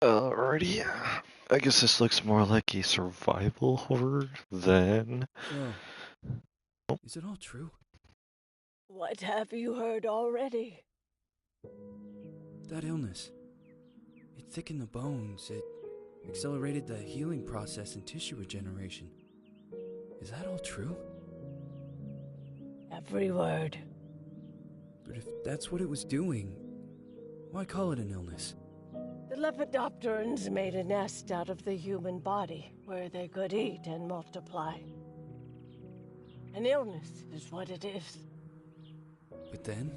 Alrighty. I guess this looks more like a survival horror than... So, is it all true? What have you heard already? That illness. It thickened the bones. It accelerated the healing process and tissue regeneration. Is that all true? Every word. But if that's what it was doing, why call it an illness? The Lepidopterans made a nest out of the human body where they could eat and multiply. An illness is what it is. But then,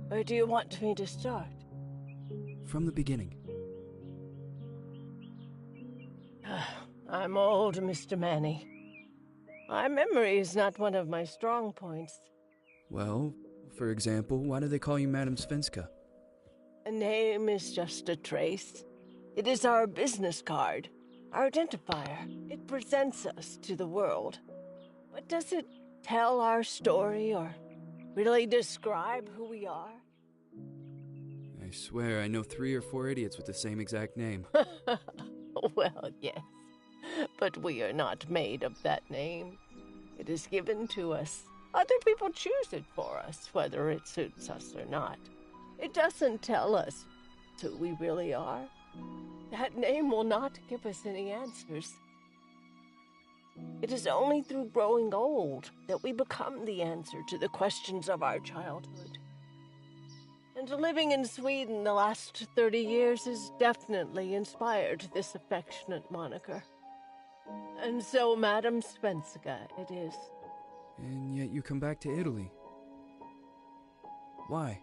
Where do you want me to start? from the beginning. I'm old, Mr. Manny. My memory is not one of my strong points. Well, for example, why do they call you Madam Svenska? A name is just a trace. It is our business card, our identifier. It presents us to the world. But does it tell our story or really describe who we are? I swear I know 3 or 4 idiots with the same exact name. Well, yes. But we are not made of that name. It is given to us. Other people choose it for us, whether it suits us or not. It doesn't tell us who we really are. That name will not give us any answers. It is only through growing old that we become the answer to the questions of our childhood. And living in Sweden the last 30 years has definitely inspired this affectionate moniker. And so, Madam Svenska, it is. And yet you come back to Italy. Why?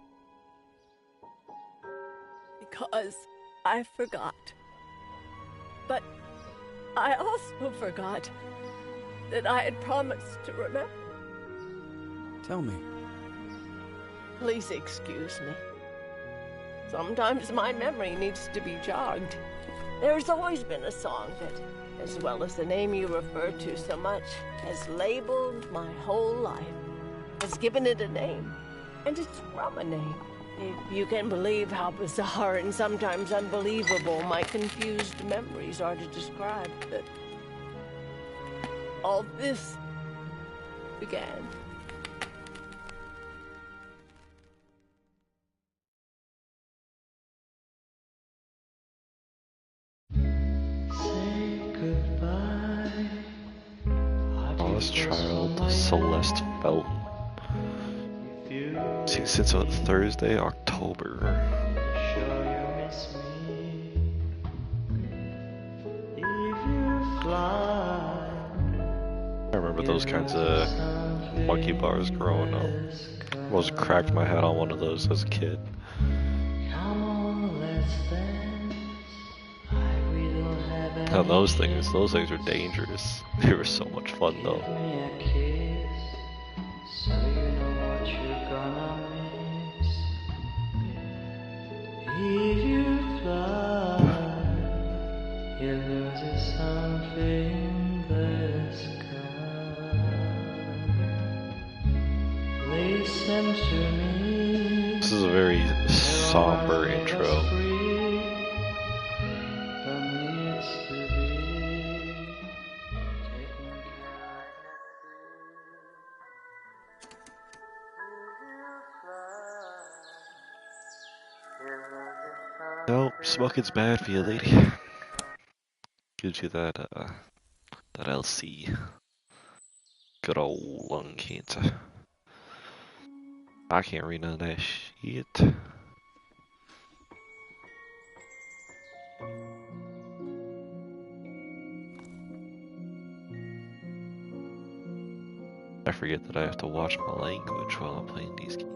Because I forgot. But I also forgot that I had promised to remember. Tell me. Please excuse me. Sometimes my memory needs to be jogged. There's always been a song that, as well as the name you refer to so much, has labeled my whole life, has given it a name, and it's from a name. If you can believe how bizarre and sometimes unbelievable my confused memories are to describe that all this began. Lost child, Celeste Felton. Seen since Thursday, October. I remember those kinds of monkey bars growing up. I was cracked my head on one of those as a kid. Now those things are dangerous. They were so much fun though. If you fly, you lose something in the sky. Listen to me. This is a very somber intro. Nope, smoking's bad for you, lady. Gives you that LC. Good old lung cancer. I can't read none of that shit. I forget that I have to watch my language while I'm playing these games.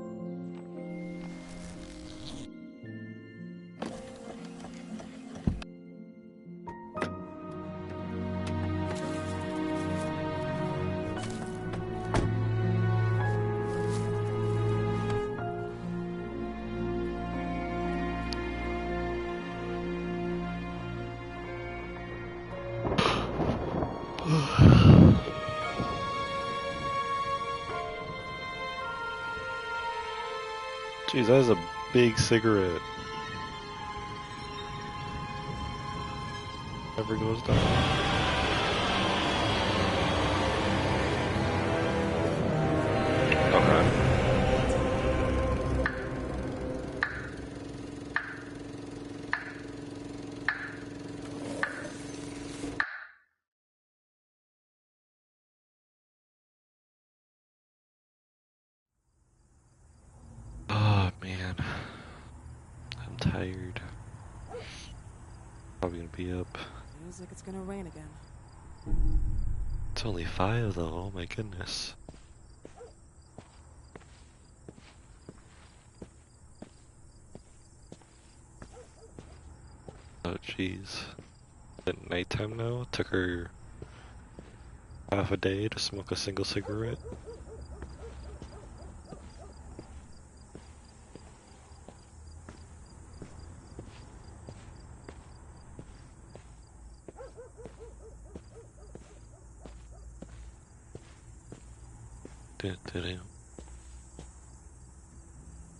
Jeez, that is a big cigarette. Never goes down. Okay. Oh man, I'm tired. Probably gonna be up. Feels like it's gonna rain again. It's only 5 though, oh my goodness. Oh jeez. At nighttime now? Took her half a day to smoke a single cigarette.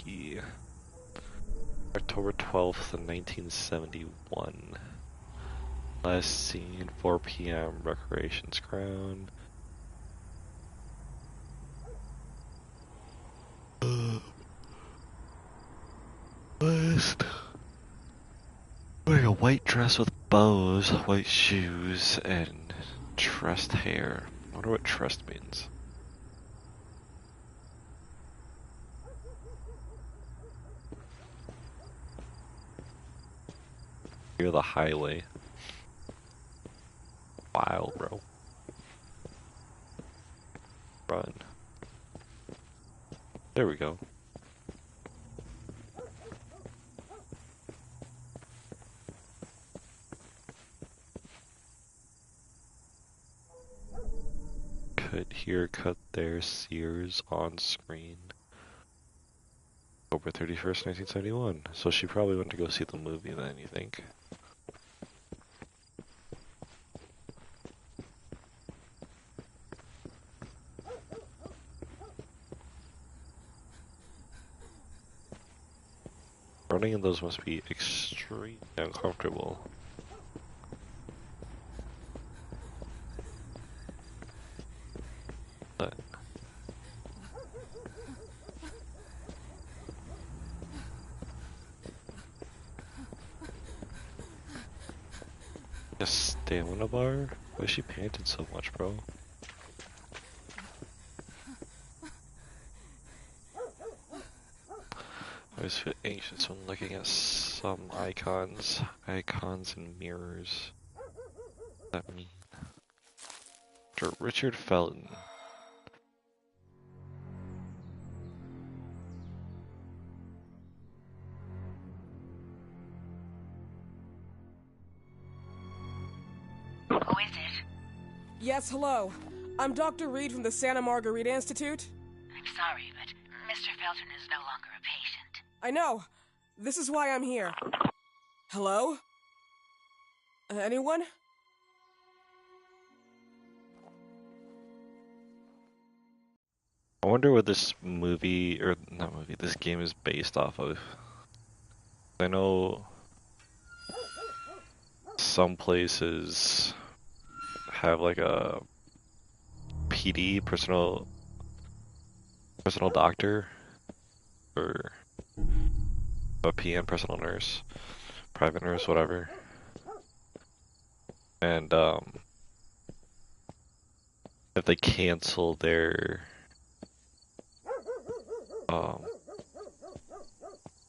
Yeah. October 12th, 1971. Last seen 4 p.m. Recreations Ground. Last. Wearing a white dress with bows, white shoes, and trussed hair. I wonder what trussed means. Near the highway. Wow, bro. Run. There we go. Cut here, cut there, Sears on screen. October 31st, 1971. So she probably went to go see the movie then, you think? Running in those must be extremely uncomfortable. But a stamina bar? Why is she panting so much, bro? I always feel anxious when looking at some icons. Icons and mirrors. What does that mean? Dr. Richard Felton. Who is it? Yes, hello. I'm Dr. Reed from the Santa Margarita Institute. I'm sorry, but Mr. Felton is no longer a patient. I know. This is why I'm here. Hello? Anyone? I wonder what this movie, or not movie, this game is based off of. I know some places have like a PD, personal doctor, or a PM, personal nurse, private nurse, whatever. And if they cancel their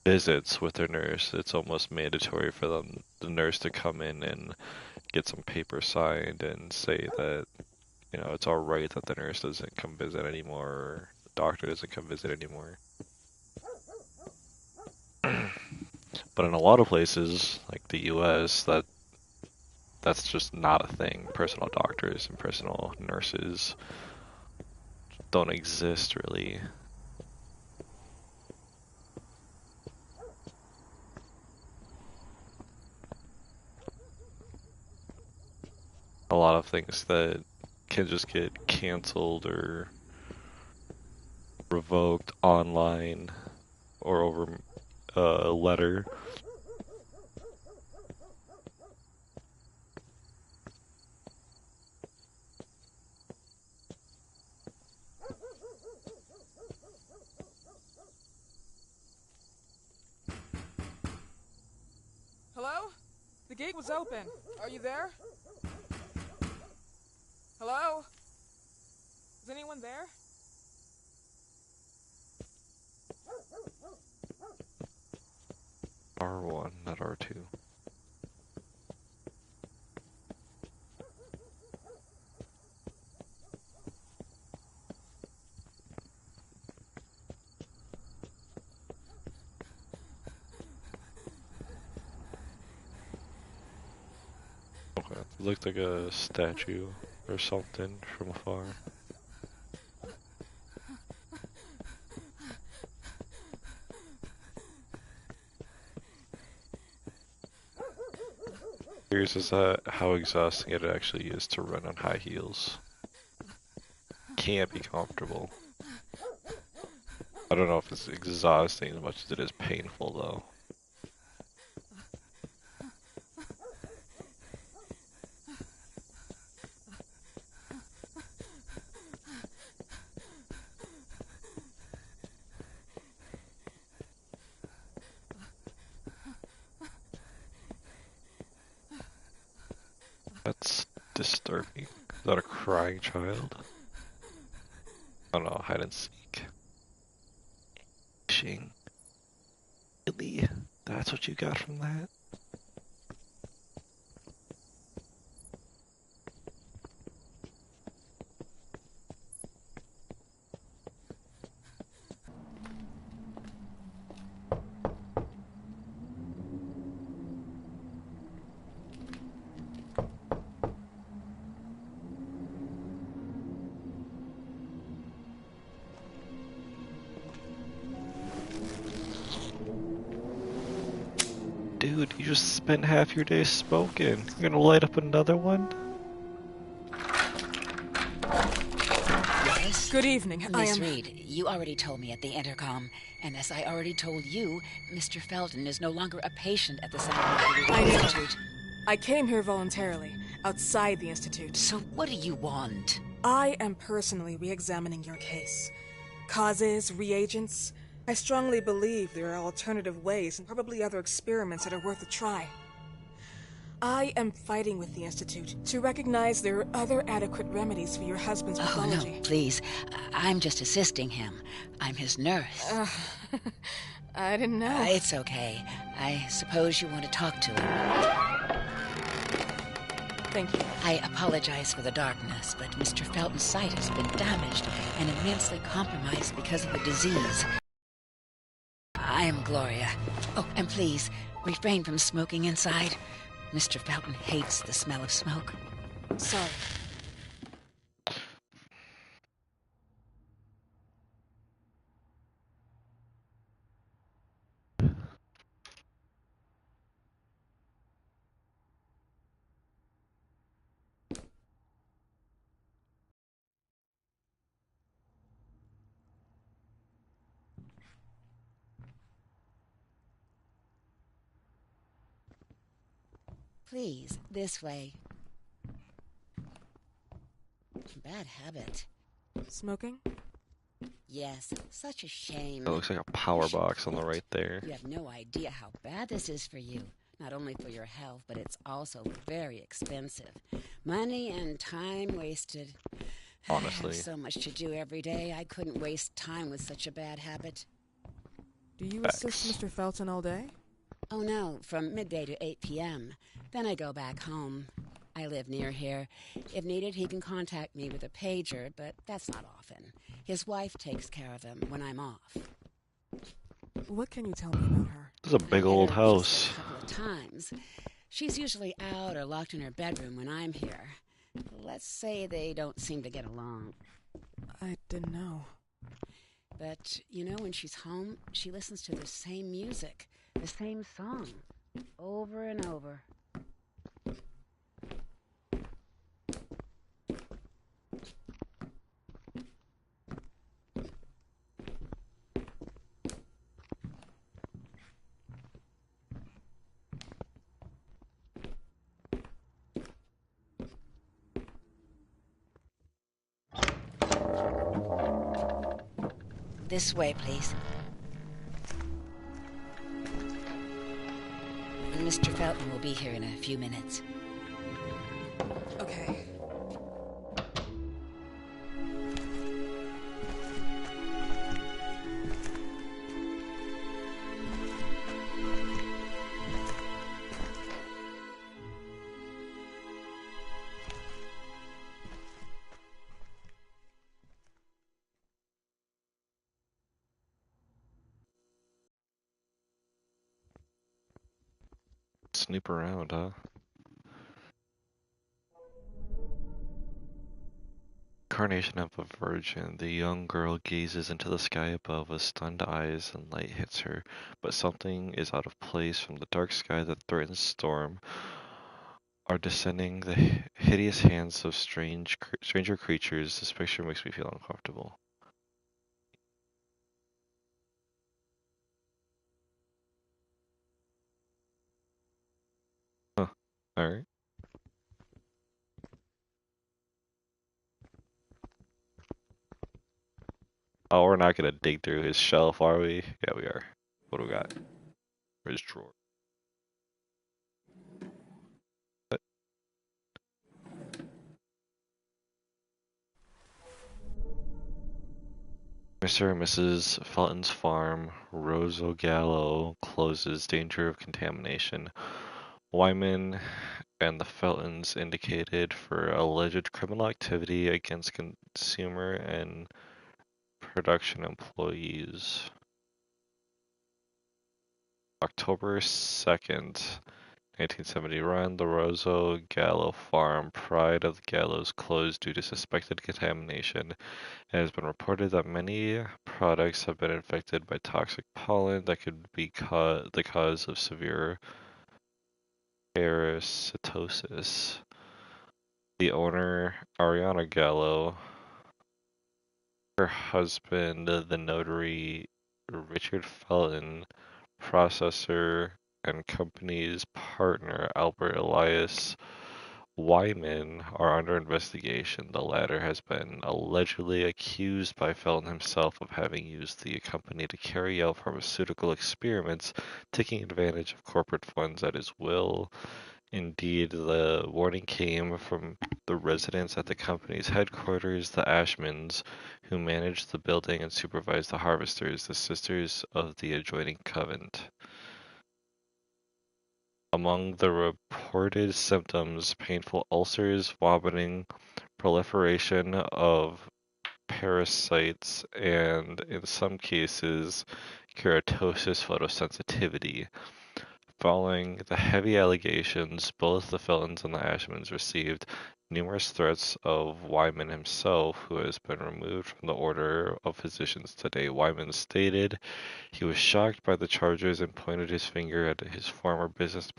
visits with their nurse, it's almost mandatory for them, the nurse, to come in and get some paper signed and say that, you know, it's alright that the nurse doesn't come visit anymore, or the doctor doesn't come visit anymore. But in a lot of places, like the US, that's just not a thing. Personal doctors and personal nurses don't exist, really. A lot of things that can just get canceled or revoked online or over a letter. gate was open. Are you there? Hello? Is anyone there? R1, not R2. Okay, it looked like a statue or something from afar. Curious is that how exhausting it actually is to run on high heels. Can't be comfortable. I don't know if it's exhausting as much as it is painful though. That's disturbing. Is that a crying child? I don't know, hide and seek. Shing. Really? That's what you got from that? Dude, you just spent half your day smoking. You're gonna light up another one? Yes? Good evening. Miss Reed, you already told me at the intercom, and as I already told you, Mr. Felton is no longer a patient at the Scientific I know. Institute. I came here voluntarily, outside the Institute. So what do you want? I am personally re-examining your case. Causes, reagents. I strongly believe there are alternative ways and probably other experiments that are worth a try. I am fighting with the Institute to recognize there are other adequate remedies for your husband's Oh, pathology. no, please. I'm just assisting him. I'm his nurse. I didn't know. It's okay. I suppose you want to talk to him. Thank you. I apologize for the darkness, but Mr. Felton's sight has been damaged and immensely compromised because of the disease. I am Gloria. Oh, and please, refrain from smoking inside. Mr. Felton hates the smell of smoke. Sorry. Please, this way. Bad habit. Smoking? Yes, such a shame. That looks like a power box on the right there. You have no idea how bad this is for you. Not only for your health, but it's also very expensive. Money and time wasted. Honestly. I have so much to do every day. I couldn't waste time with such a bad habit. Do you Facts. assist Mr. Felton all day? Oh no, from midday to 8 p.m. Then I go back home. I live near here. If needed, he can contact me with a pager, but that's not often. His wife takes care of him when I'm off. What can you tell me about her? This is a big I old met her just house. a couple of times. She's usually out or locked in her bedroom when I'm here. Let's say they don't seem to get along. I didn't know. But, you know, when she's home, she listens to the same music, the same song, over and over. This way, please. Mr. Felton will be here in a few minutes. Okay. Snoop around, huh? Incarnation of a virgin, the young girl gazes into the sky above with stunned eyes and light hits her, but something is out of place from the dark sky that threatens storm. Are descending the hideous hands of stranger creatures. This picture makes me feel uncomfortable. Huh. Alright. Oh, we're not gonna dig through his shelf, are we? Yeah, we are. What do we got? Where's drawer? What? Mr. and Mrs. Felton's farm, Rosa Gallo, closes. Danger of contamination. Wyman and the Feltons indicated for alleged criminal activity against consumer and production employees. October 2nd, 1970. Run the Rosa Gallo farm. Pride of the Gallos closed due to suspected contamination. It has been reported that many products have been infected by toxic pollen that could be the cause of severe parasitosis. The owner, Ariana Gallo, her husband, the notary Richard Felton, processor and company's partner, Albert Elias Wyman, are under investigation. The latter has been allegedly accused by Felton himself of having used the company to carry out pharmaceutical experiments, taking advantage of corporate funds at his will. Indeed, the warning came from the residents at the company's headquarters, the Ashmans, who managed the building and supervised the harvesters, the sisters of the adjoining convent. Among the reported symptoms, painful ulcers, vomiting, proliferation of parasites, and in some cases, keratosis photosensitivity. Following the heavy allegations, both the Feltons and the Ashmans received numerous threats of Wyman himself, who has been removed from the Order of Physicians today. Wyman stated he was shocked by the charges and pointed his finger at his former business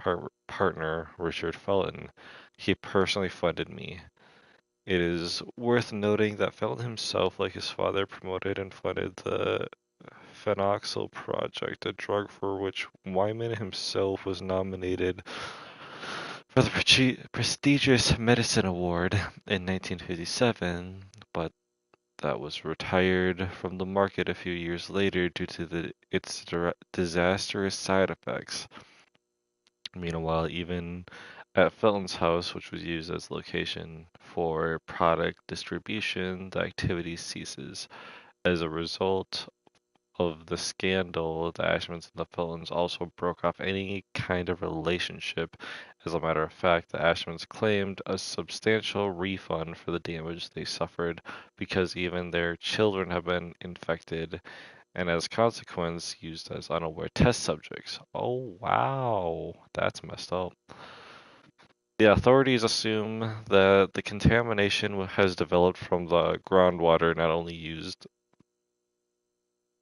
partner, Richard Felton. He personally funded me. It is worth noting that Felton himself, like his father, promoted and funded the Phenoxyl Project, a drug for which Wyman himself was nominated for the prestigious Medicine Award in 1957, but that was retired from the market a few years later due to its disastrous side effects. Meanwhile, even at Felton's house, which was used as location for product distribution, the activity ceases. As a result of the scandal, the Ashmans and the Feltons also broke off any kind of relationship. As a matter of fact, the Ashmans claimed a substantial refund for the damage they suffered because even their children have been infected and as consequence used as unaware test subjects. Oh wow, that's messed up. The authorities assume that the contamination has developed from the groundwater not only used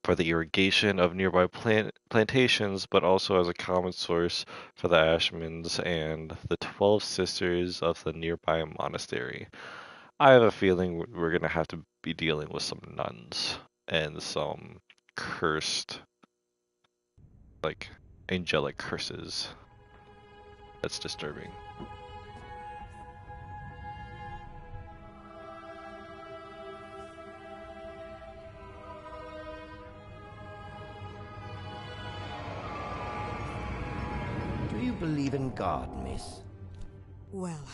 for the irrigation of nearby plantations, but also as a common source for the Ashmans and the 12 sisters of the nearby monastery. I have a feeling we're going to have to be dealing with some nuns and some cursed, like, angelic curses. That's disturbing. Do you believe in God, miss? Well,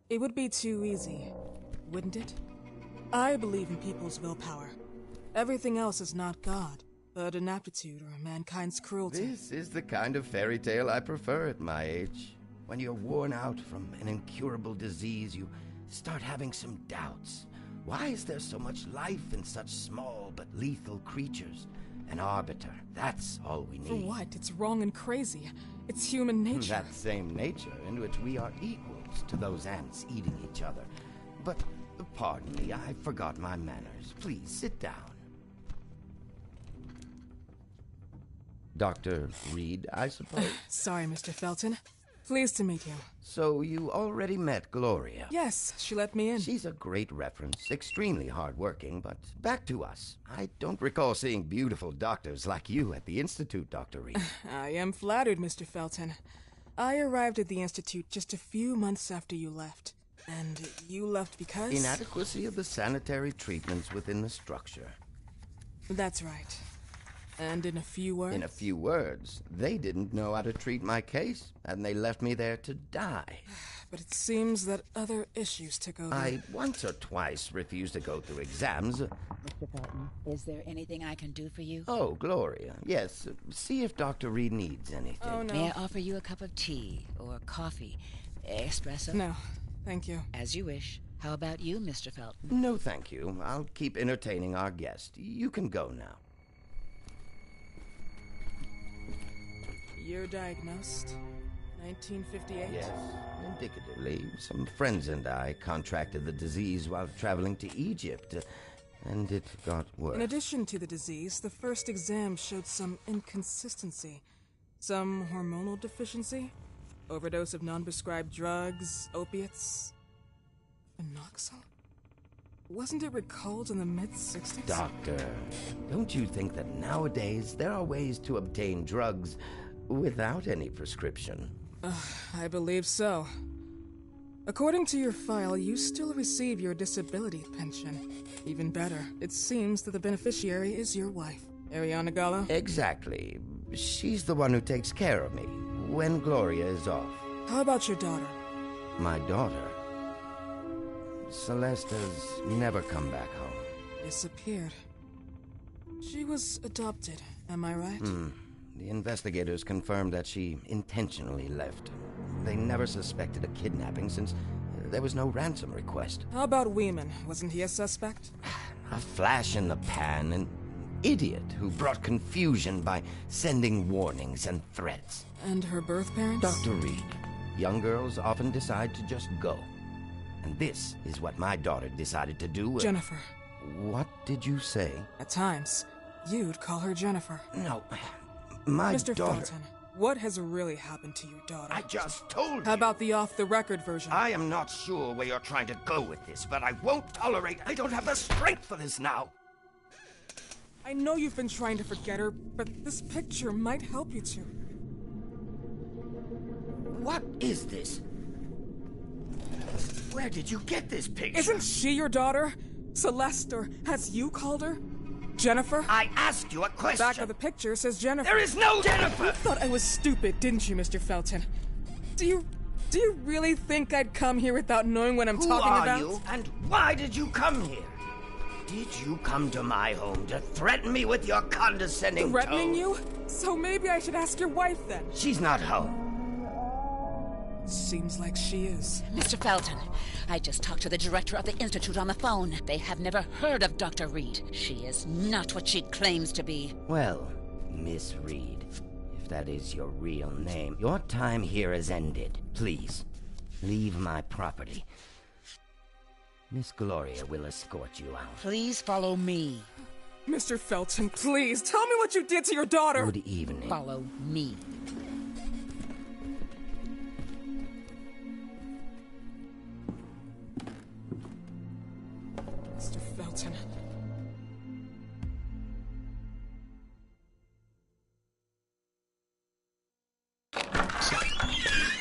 it would be too easy, wouldn't it? I believe in people's willpower. Everything else is not God, but an aptitude or mankind's cruelty. This is the kind of fairy tale I prefer at my age. When you're worn out from an incurable disease, you start having some doubts. Why is there so much life in such small but lethal creatures? An arbiter, that's all we need. For what? It's wrong and crazy. It's human nature. That same nature in which we are equals to those ants eating each other. But, pardon me, I forgot my manners. Please, sit down. Dr. Reed, I suppose? Sorry, Mr. Felton. Pleased to meet you. So you already met Gloria? Yes, she let me in. She's a great reference, extremely hardworking, but back to us. I don't recall seeing beautiful doctors like you at the Institute, Dr. Reed. I am flattered, Mr. Felton. I arrived at the Institute just a few months after you left. And you left because? Inadequacy of the sanitary treatments within the structure. That's right. And in a few words? In a few words, they didn't know how to treat my case, and they left me there to die. But it seems that other issues took over. I once or twice refused to go through exams. Mr. Felton, is there anything I can do for you? Oh, Gloria, yes. See if Dr. Reed needs anything. Oh, no. May I offer you a cup of tea or coffee? Espresso? No, thank you. As you wish. How about you, Mr. Felton? No, thank you. I'll keep entertaining our guest. You can go now. You're diagnosed? 1958? Yes, indicatively. Some friends and I contracted the disease while traveling to Egypt, and it got worse. In addition to the disease, the first exam showed some inconsistency. Some hormonal deficiency? Overdose of non-prescribed drugs, opiates? Phenoxyl? Wasn't it recalled in the mid-60s? Doctor, don't you think that nowadays there are ways to obtain drugs without any prescription? I believe so. According to your file, you still receive your disability pension. Even better, it seems that the beneficiary is your wife, Ariana Gallo. Exactly. She's the one who takes care of me when Gloria is off. How about your daughter? My daughter? Celeste has never come back home. Disappeared. She was adopted, am I right? The investigators confirmed that she intentionally left. They never suspected a kidnapping since there was no ransom request. How about Weeman? Wasn't he a suspect? A flash in the pan, an idiot who brought confusion by sending warnings and threats. And her birth parents? Dr. Reed, young girls often decide to just go. And this is what my daughter decided to do. Jennifer. What did you say? At times, you'd call her Jennifer. No, my Mr. daughter... Felton, what has really happened to your daughter? I just told you. How about the off-the-record version? I am not sure where you're trying to go with this, but I won't tolerate... I don't have the strength for this now. I know you've been trying to forget her, but this picture might help you to. What is this? Where did you get this picture? Isn't she your daughter? Celeste, or has you called her? Jennifer? I asked you a question. Back of the picture says Jennifer. There is no Jennifer! You thought I was stupid, didn't you, Mr. Felton? Do you really think I'd come here without knowing what I'm talking about? Who are you, and why did you come here? Did you come to my home to threaten me with your condescending Threatening tone? you? So maybe I should ask your wife then. She's not home. Seems like she is. Mr. Felton, I just talked to the director of the Institute on the phone. They have never heard of Dr. Reed. She is not what she claims to be. Well, Miss Reed, if that is your real name, your time here has ended. Please, leave my property. Miss Gloria will escort you out. Please follow me. Mr. Felton, please, tell me what you did to your daughter! Good evening. Follow me. Mr. Felton.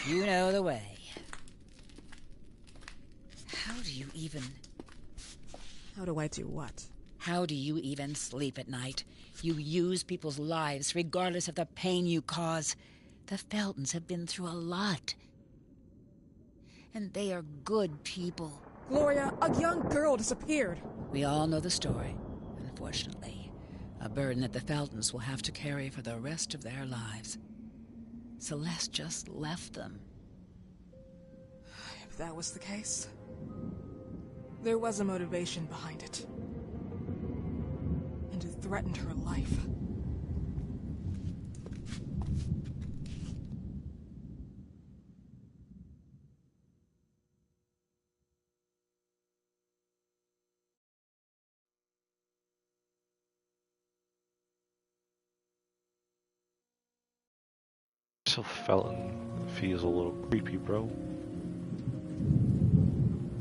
You know the way. How do you even... How do I do what? How do you even sleep at night? You use people's lives regardless of the pain you cause. The Feltons have been through a lot. And they are good people. Gloria, a young girl disappeared. We all know the story, unfortunately. A burden that the Feltons will have to carry for the rest of their lives. Celeste just left them. If that was the case, there was a motivation behind it. And it threatened her life. So Felton feels a little creepy, bro.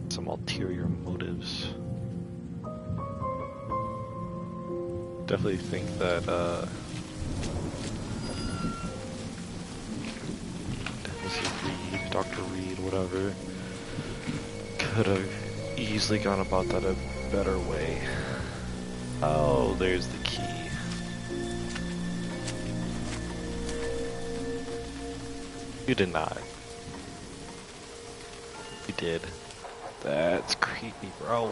Some ulterior motives. Definitely think that, Reed, Dr. Reed, whatever, could have easily gone about that a better way. Oh, there's the key. You did not. You did. That's creepy, bro.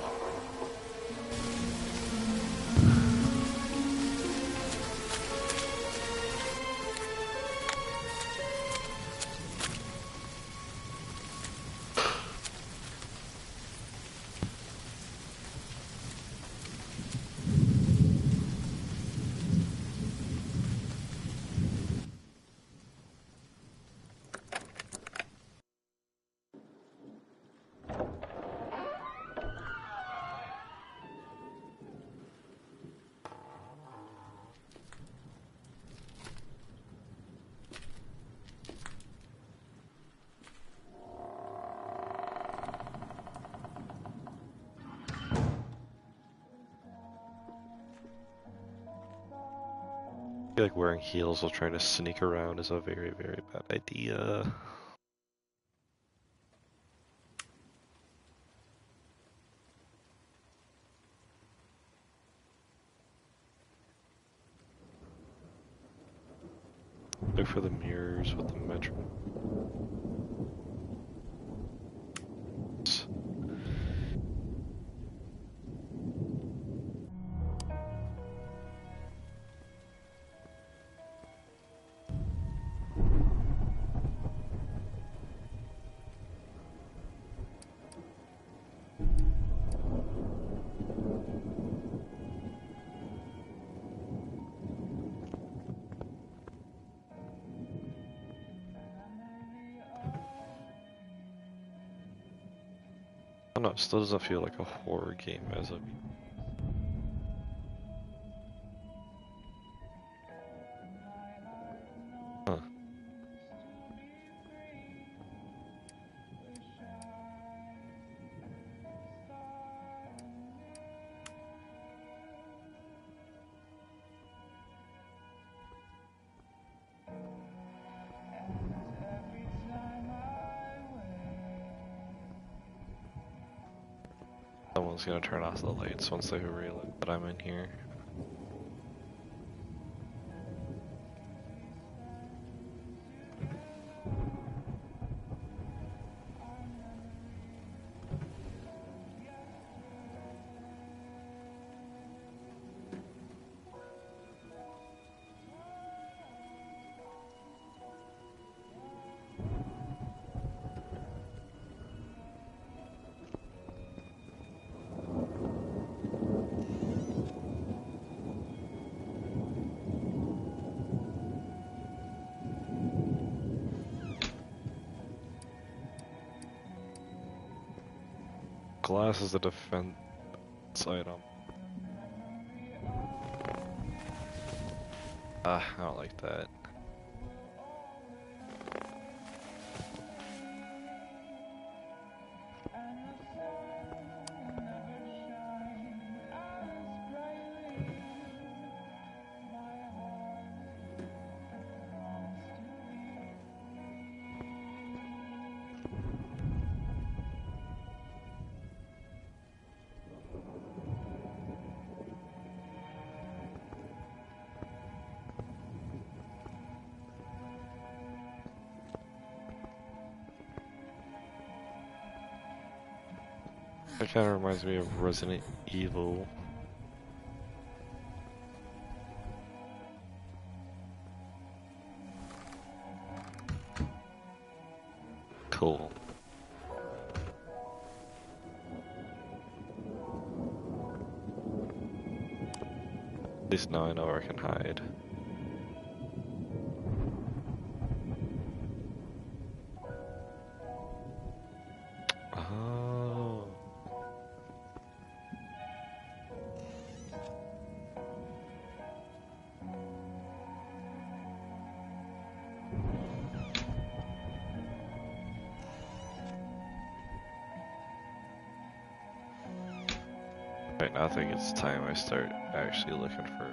I feel like wearing heels while trying to sneak around is a very, very bad idea. Look for the mirrors with the metro. I don't know, it still doesn't feel like a horror game as of. Huh. Someone's gonna turn off the lights once they realize that I'm in here. Glass is a defense item. I don't like that. That kind of reminds me of Resident Evil. Cool. At least now I know where I can hide. Oh. Right now I think it's time I start actually looking for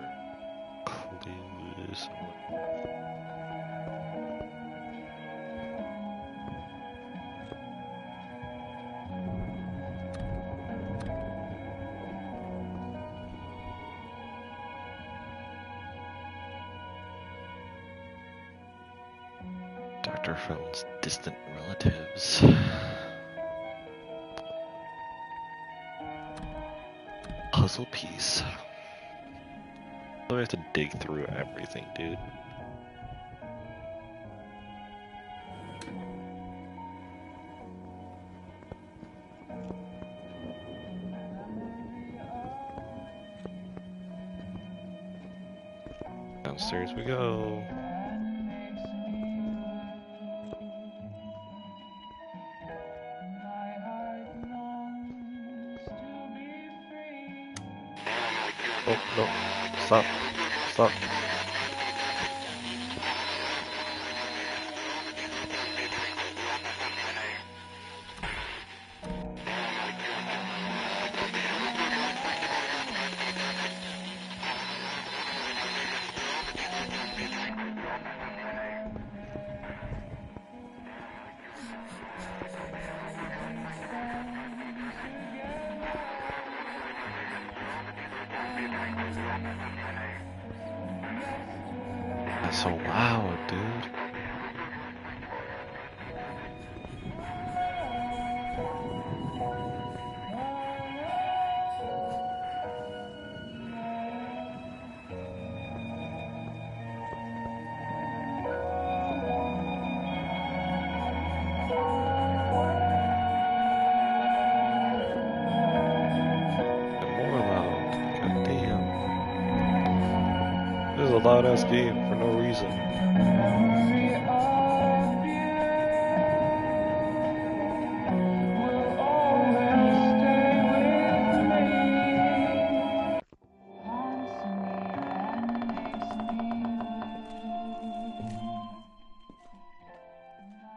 clues. Dr. Felton's distant relatives. Puzzle piece. Do I have to dig through everything, dude? Downstairs we go. Oh, no. Stop. Stop. That's so loud, dude. And more loud. God damn. This is a loud ass game for no reason.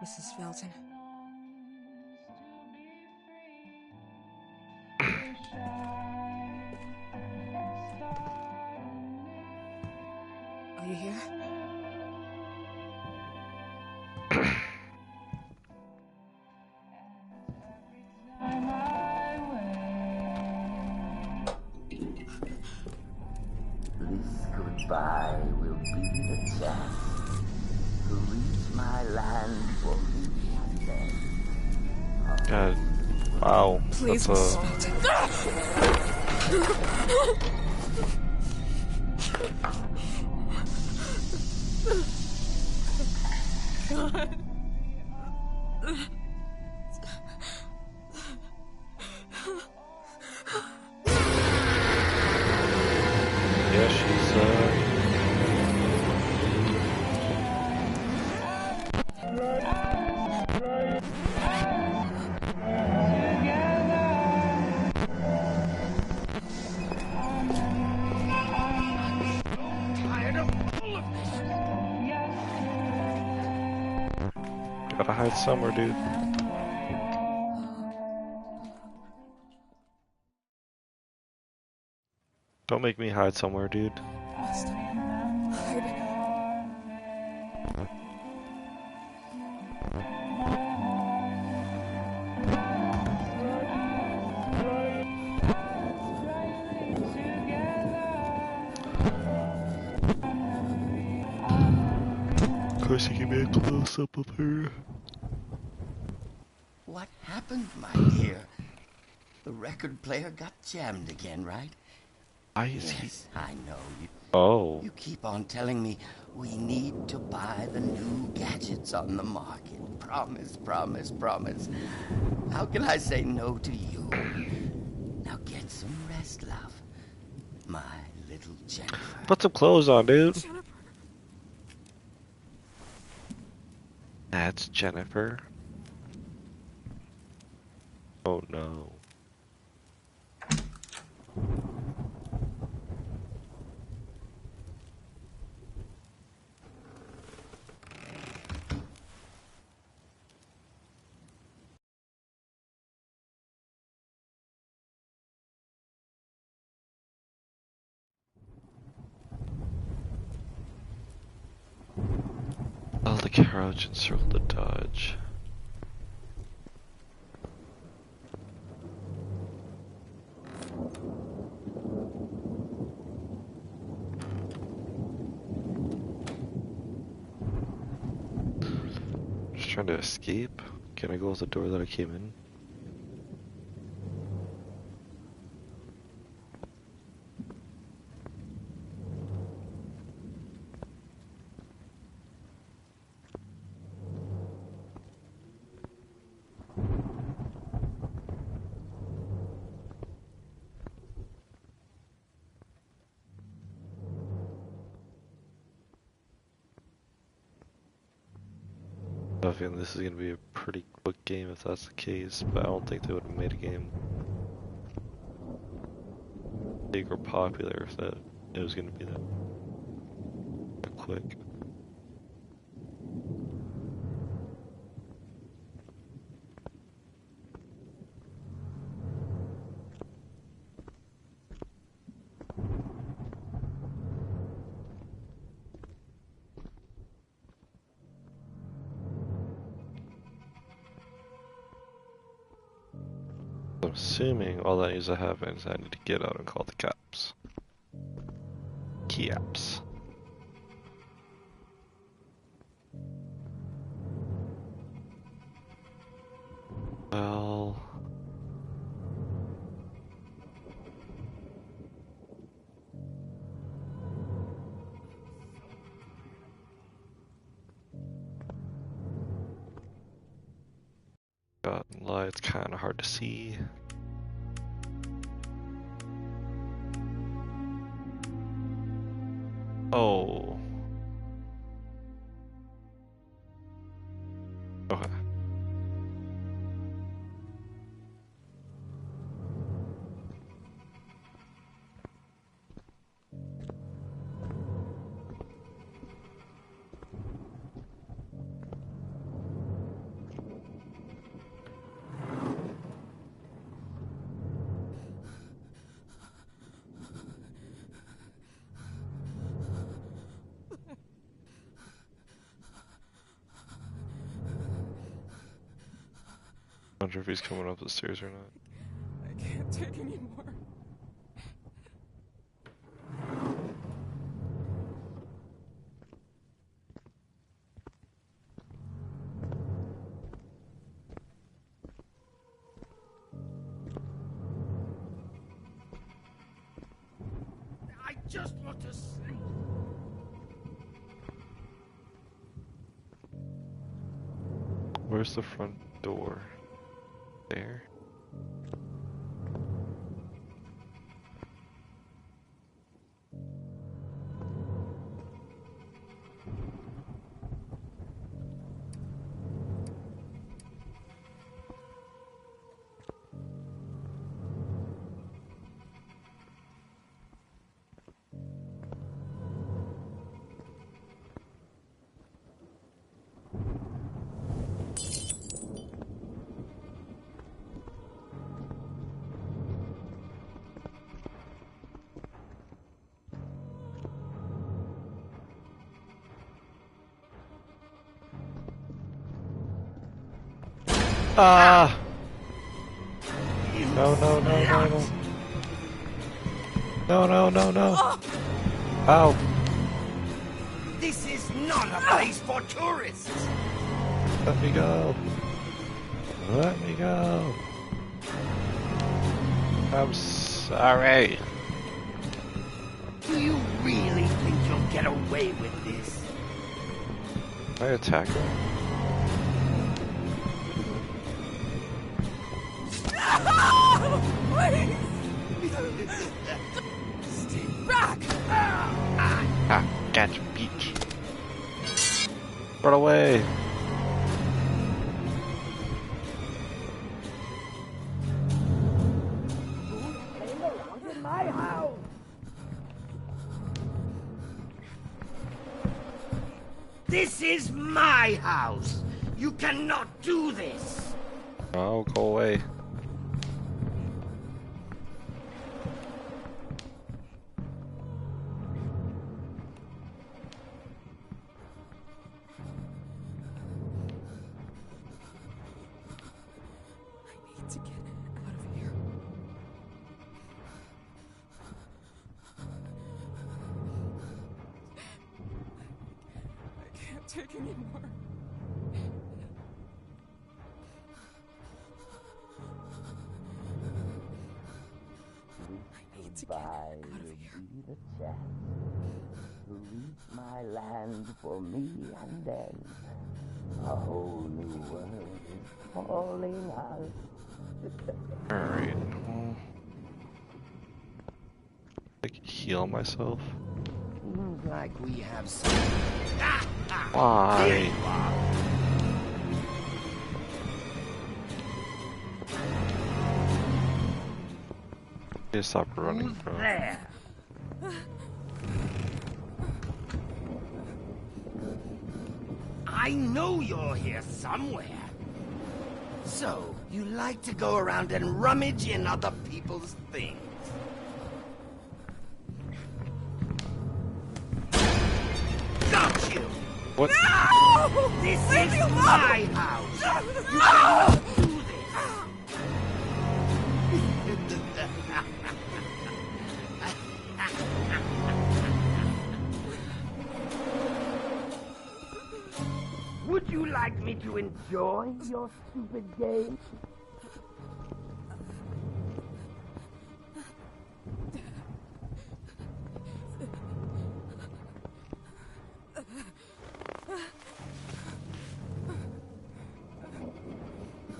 Mrs. Felton. Are you here? This goodbye will be the chance to reach my land for each day. God. Wow. Please, That's Mrs. Felton. God. yeah, she's gotta hide somewhere, dude. Don't make me hide somewhere, dude. Must hide. Of course, you give me a close-up of her. What happened, my dear? The record player got jammed again, right? Why is Yes, I know. Oh. You keep on telling me we need to buy the new gadgets on the market. Promise, promise, promise. How can I say no to you? Now get some rest, love. My little Jennifer. Put some clothes on, dude. Jennifer. That's Jennifer. Oh no. Oh, the carriage encircled the Dodge. Just trying to escape. Can I go out the door that I came in? I feel this is gonna be a pretty quick game if that's the case, but I don't think they would have made a game big or popular if that it was gonna be that quick. I'm assuming all that needs to happen is I need to get out and call the cops. Caps. Well... God, lie, it's kind of hard to see. Oh. Okay. I wonder if he's coming up the stairs or not. I can't take anymore. I just want to sleep. Where's the front door? There? Ah! No, no, no, no, no. No, no, no, no. Ow. This is not a place for tourists. Let me go. Let me go. I'm sorry. Do you really think you'll get away with this? Can I attack him? Stay back! Ah, gotcha, peach. Run away! This is my house! You cannot do this! Oh, go away. I need to get out of here. I can't take anymore. I need to get Goodbye out will of here. be the chance to reach my land for me, and then a whole new world is calling us. Alright, well, like, heal myself? Seems like we have some... Why? Just stop running, Who's bro. there? I know you're here somewhere. So, you like to go around and rummage in other people's things? Got you! What? No! This Leave is me alone! my house! You No! cannot do this! Would you like me to enjoy your stupid game?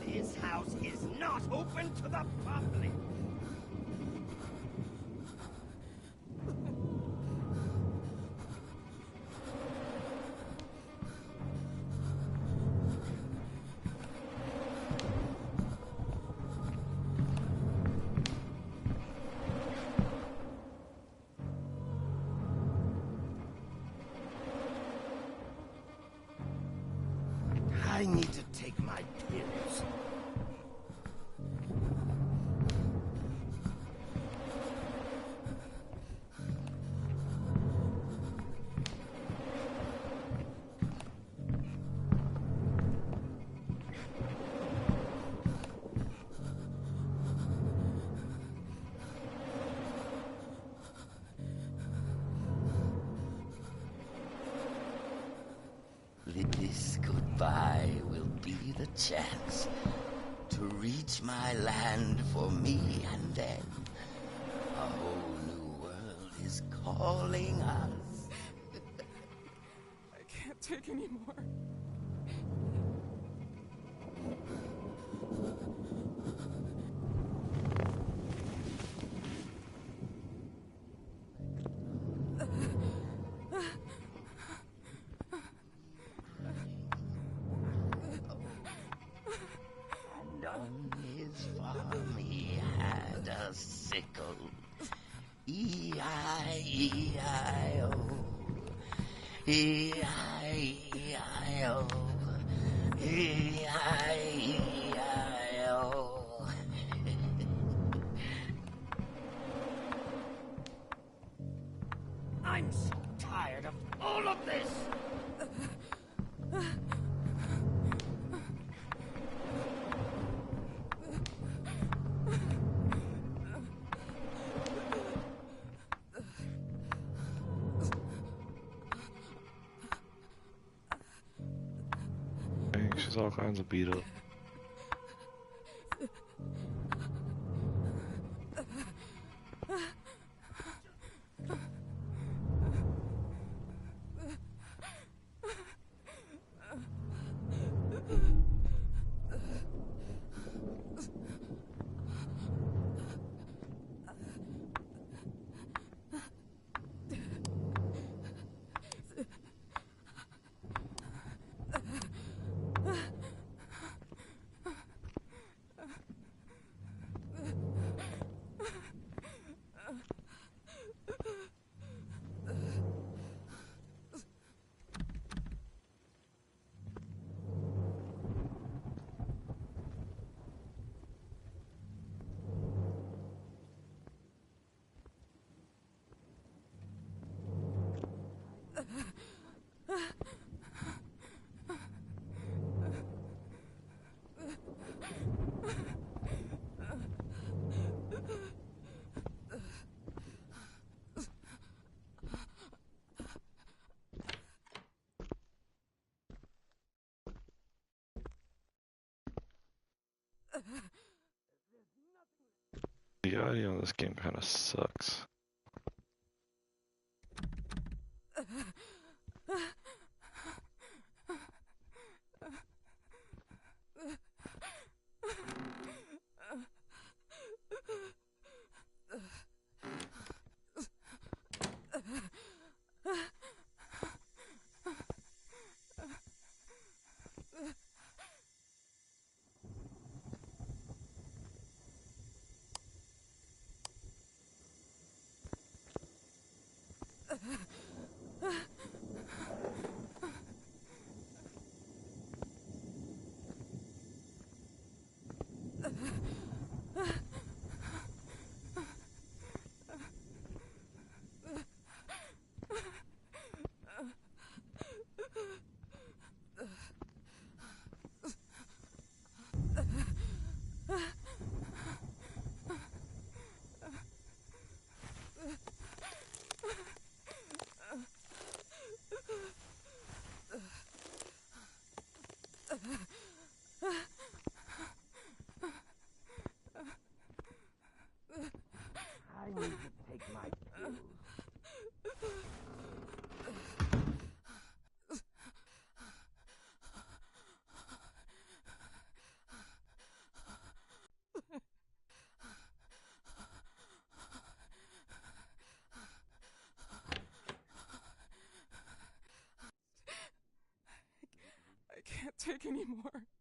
This house is not open to the public. I need to take my pills. This goodbye will be the chance to reach my land for me, and then a whole new world is calling us. I can't take anymore. And on his farm he had a sickle. E-I-E-I-O. E-I-E-I-O. E-I-E-I-O. I'm so tired of all of this. Dang, she's all kinds of beat up. The audio in this game kind of sucks. I need to take my pills. I can't take any more.